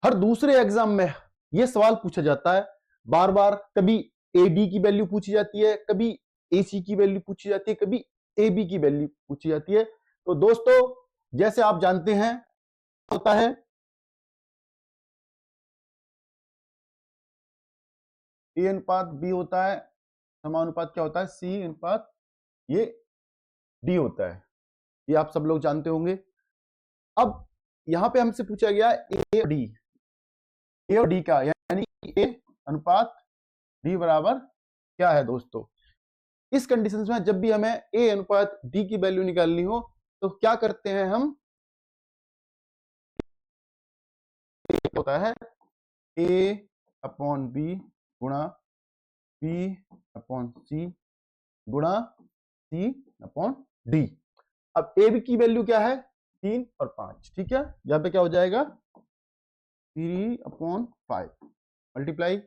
हर दूसरे एग्जाम में ये सवाल पूछा जाता है बार बार। कभी एडी की वैल्यू पूछी जाती है, कभी एसी की वैल्यू पूछी जाती है, कभी एबी की वैल्यू पूछी जाती है। तो दोस्तों जैसे आप जानते हैं होता है ए अनुपात बी होता है, समानुपात क्या होता है सी अनुपात ये डी होता है, ये आप सब लोग जानते होंगे। अब यहां पे हमसे पूछा गया ए और डी, ए और डी का, यानी ए अनुपात डी बराबर क्या है दोस्तों। इस कंडीशन में जब भी हमें ए अनुपात डी की वैल्यू निकालनी हो तो क्या करते हैं हम, होता है ए अपॉन बी गुणा बी अपॉन सी गुणा सी अपॉन डी। अब ए बी की वैल्यू क्या है 3 और 5, ठीक है। यहां पे क्या हो जाएगा 3/5 मल्टीप्लाई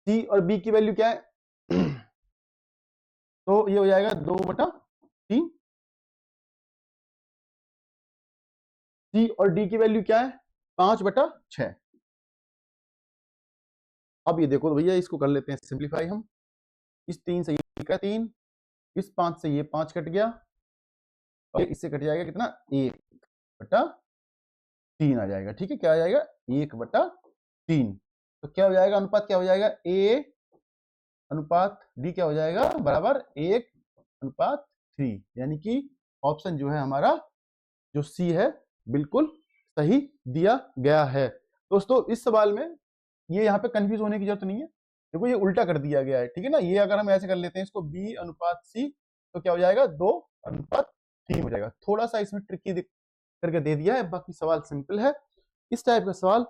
सी और बी की वैल्यू क्या है तो ये हो जाएगा 2/3। सी और डी की वैल्यू क्या है 5/6। अब ये देखो भैया, इसको कर लेते हैं सिंप्लीफाई हम। इस 3 से ये का 3, इस 5 से ये 5 कट गया, और इससे कट जाएगा कितना 1/3 आ जाएगा, ठीक है। क्या आ जाएगा 1/3। तो क्या हो जाएगा अनुपात, क्या हो जाएगा ए अनुपात डी क्या हो जाएगा बराबर 1/3, यानी कि ऑप्शन जो है हमारा जो सी है बिल्कुल सही दिया गया है। दोस्तों इस सवाल में ये यहाँ पे कंफ्यूज होने की जरूरत नहीं है, देखो ये उल्टा कर दिया गया है, ठीक है ना। ये अगर हम ऐसे कर लेते हैं इसको बी अनुपात सी तो क्या हो जाएगा 2/3 हो जाएगा। थोड़ा सा इसमें ट्रिकी करके दे दिया है, बाकी सवाल सिंपल है। इस टाइप का सवाल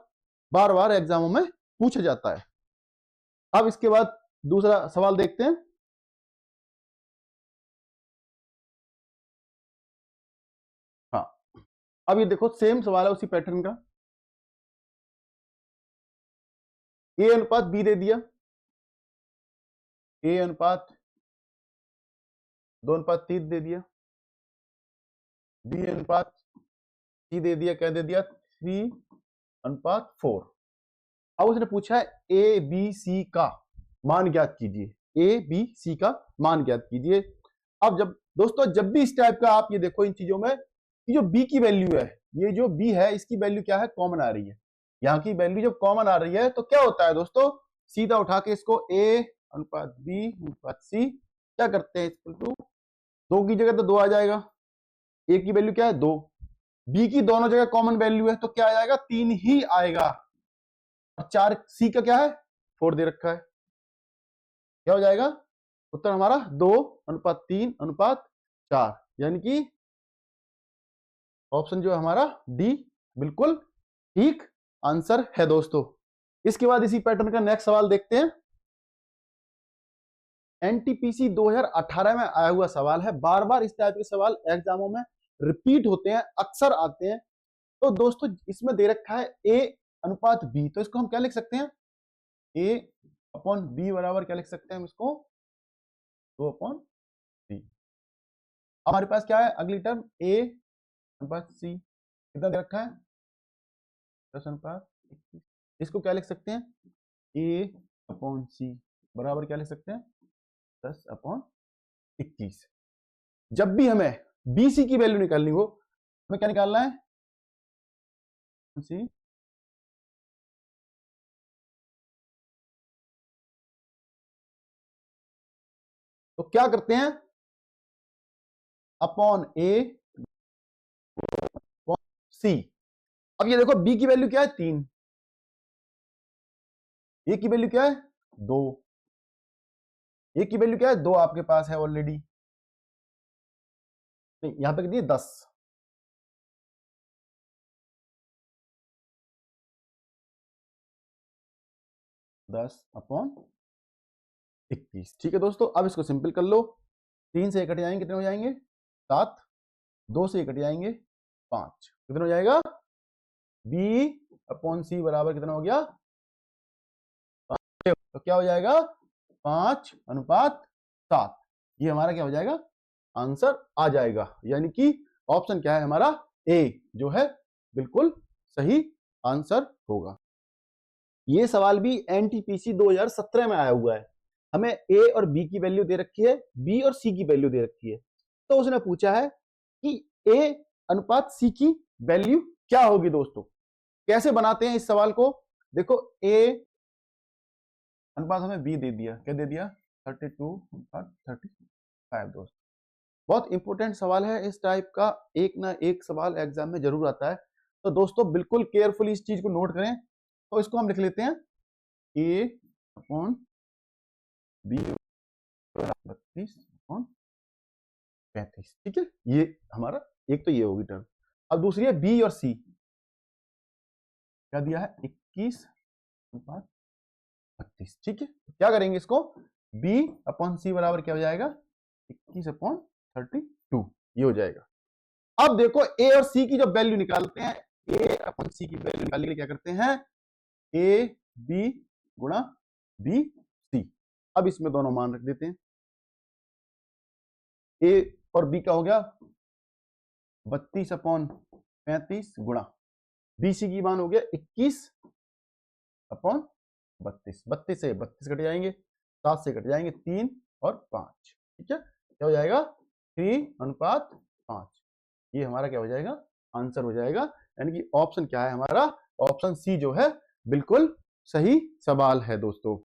बार बार एग्जामों में पूछा जाता है। अब इसके बाद दूसरा सवाल देखते हैं। हाँ, अब ये देखो सेम सवाल है उसी पैटर्न का। ए अनुपात बी दे दिया, ए अनुपात 2/3 दे दिया, बी अनुपात सी दे दिया, क्या दे दिया 3/4। अब उसने पूछा है ए बी सी का मान ज्ञात कीजिए, ए बी सी का मान ज्ञात कीजिए। अब जब दोस्तों जब भी इस टाइप का आप ये देखो इन चीजों में, ये जो बी की वैल्यू है, ये जो बी है इसकी वैल्यू क्या है कॉमन आ रही है, यहाँ की वैल्यू जब कॉमन आ रही है तो क्या होता है दोस्तों, सीधा उठा के इसको ए अनुपात बी अनुपात सी क्या करते हैं इक्वल टू 2 की जगह तो 2 आ जाएगा, ए की वैल्यू क्या है 2, बी की दोनों जगह कॉमन वैल्यू है तो क्या आ जाएगा 3 ही आएगा, और 4 सी का क्या है 4 दे रखा है, क्या हो जाएगा उत्तर हमारा 2/3/4, यानी कि ऑप्शन जो है हमारा डी बिल्कुल ठीक आंसर है दोस्तों। इसके बाद इसी पैटर्न का नेक्स्ट सवाल देखते हैं। एनटीपीसी 2018 में आया हुआ सवाल है, बार बार इस टाइप के सवाल एग्जामों में रिपीट होते हैं, अक्सर आते हैं। तो दोस्तों इसमें दे रखा है ए अनुपात बी, तो इसको हम क्या लिख सकते हैं ए अपॉन बी बराबर क्या लिख सकते हैं हम इसको 2/3। हमारे पास क्या है अगली टर्म ए अनुपात सी, कितना दे रखा है 10/21, इसको क्या लिख सकते हैं ए अपॉन सी बराबर क्या लिख सकते हैं 10/21। जब भी हमें बीसी की वैल्यू निकालनी हो हमें क्या निकालना है सी, तो क्या करते हैं अपॉन ए सी। अब ये देखो बी की वैल्यू क्या है 3, ए की वैल्यू क्या है 2, ए की वैल्यू क्या है 2 आपके पास है ऑलरेडी, नहीं यहां पे दिए 10, ठीक है दोस्तों। अब इसको सिंपल कर लो, 3 से कट जाएंगे कितने हो जाएंगे 7, 2 से कट जाएंगे 5, कितना हो जाएगा बी अपॉन सी बराबर कितना हो गया, तो क्या हो जाएगा 5/7, ये हमारा क्या हो जाएगा आंसर आ जाएगा। यानी कि ऑप्शन क्या है हमारा, ए जो है बिल्कुल सही आंसर होगा। ये सवाल भी एनटीपीसी 2017 में आया हुआ है। हमें ए और बी की वैल्यू दे रखी है, बी और सी की वैल्यू दे रखी है। तो उसने पूछा है कि ए अनुपात सी की वैल्यू क्या होगी। दोस्तों कैसे बनाते हैं इस सवाल को, देखो ए अनुपात हमें बी दे दिया, क्या दे दिया 32 अनुपात 35। दोस्त बहुत इंपॉर्टेंट सवाल है इस टाइप का, एक ना एक सवाल एग्जाम में जरूर आता है। तो दोस्तों बिल्कुल केयरफुली इस चीज को नोट करें। तो इसको हम लिख लेते हैं ए अपॉन बी 32/35। ठीक है, ये हमारा एक तो ये होगी टर्म। अब दूसरी है बी और सी, क्या दिया है 21/32। ठीक है, क्या करेंगे इसको, बी अपॉन सी बराबर क्या हो जाएगा 21/32, ये हो जाएगा। अब देखो ए और सी की जब वैल्यू निकालते हैं, ए अपॉन सी की वैल्यू निकालने के लिए क्या करते हैं, ए बी गुणा बी सी। अब इसमें दोनों मान रख देते हैं, ए और बी का हो गया 32/35 गुणा बी सी की मान हो गया 21/32। 32 से 32 कट जाएंगे, 7 से कट जाएंगे 3 और 5। ठीक है, क्या हो जाएगा 3:5। ये हमारा क्या हो जाएगा, आंसर हो जाएगा। यानी कि ऑप्शन क्या है हमारा, ऑप्शन सी जो है बिल्कुल सही सवाल है दोस्तों।